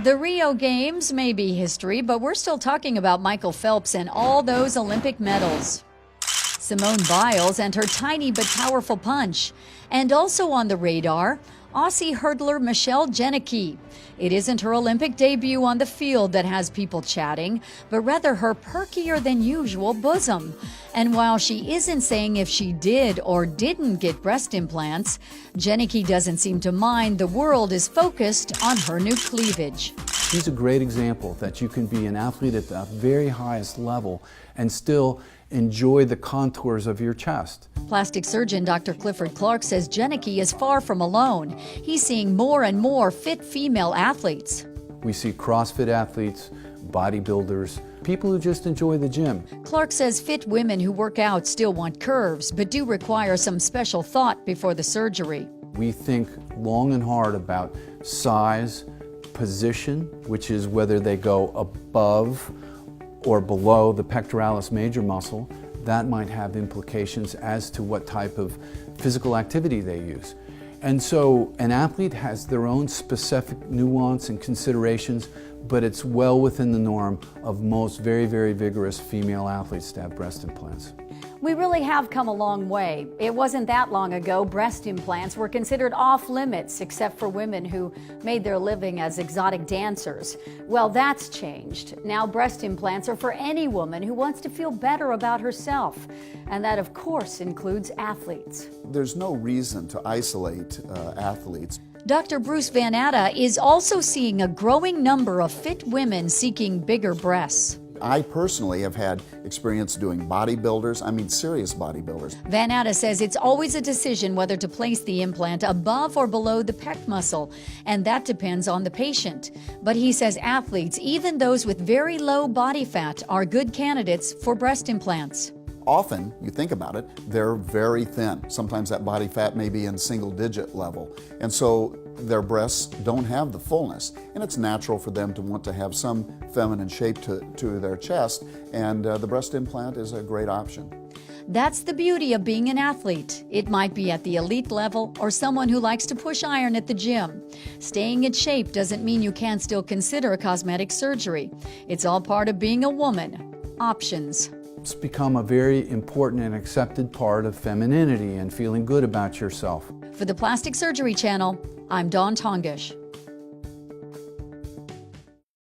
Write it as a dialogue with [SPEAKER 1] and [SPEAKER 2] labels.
[SPEAKER 1] The Rio Games may be history, but we're still talking about Michael Phelps and all those Olympic medals. Simone Biles and her tiny but powerful punch. And also on the radar, Aussie hurdler Jenneke. It isn't her Olympic debut on the field that has people chatting, but rather her perkier-than-usual bosom. And while she isn't saying if she did or didn't get breast implants, Jenneke doesn't seem to mind the world is focused on her new cleavage.
[SPEAKER 2] She's a great example that you can be an athlete at the very highest level and still enjoy the contours of your chest.
[SPEAKER 1] Plastic surgeon Dr. Clifford Clark says Jenneke is far from alone. He's seeing more and more fit female athletes.
[SPEAKER 2] We see CrossFit athletes, bodybuilders, people who just enjoy the gym.
[SPEAKER 1] Clark says fit women who work out still want curves, but do require some special thought before the surgery.
[SPEAKER 2] We think long and hard about size, position, which is whether they go above or below the pectoralis major muscle. That might have implications as to what type of physical activity they use. And so an athlete has their own specific nuance and considerations, but it's well within the norm of most very, very vigorous female athletes to have breast implants.
[SPEAKER 1] We really have come a long way. It wasn't that long ago breast implants were considered off limits except for women who made their living as exotic dancers. Well, that's changed. Now breast implants are for any woman who wants to feel better about herself. And that, of course, includes athletes.
[SPEAKER 3] There's no reason to isolate athletes.
[SPEAKER 1] Dr. Bruce Van Atta is also seeing a growing number of fit women seeking bigger breasts.
[SPEAKER 3] I personally have had experience doing bodybuilders, serious bodybuilders.
[SPEAKER 1] Van Atta says it's always a decision whether to place the implant above or below the pec muscle, and that depends on the patient. But he says athletes, even those with very low body fat, are good candidates for breast implants.
[SPEAKER 3] Often, you think about it, they're very thin. Sometimes that body fat may be in single-digit level. And so their breasts don't have the fullness. And it's natural for them to want to have some feminine shape to their chest. And the breast implant is a great option.
[SPEAKER 1] That's the beauty of being an athlete. It might be at the elite level or someone who likes to push iron at the gym. Staying in shape doesn't mean you can't still consider a cosmetic surgery. It's all part of being a woman. Options.
[SPEAKER 2] It's become a very important and accepted part of femininity and feeling good about yourself.
[SPEAKER 1] For the Plastic Surgery Channel, I'm Dawn Tongish.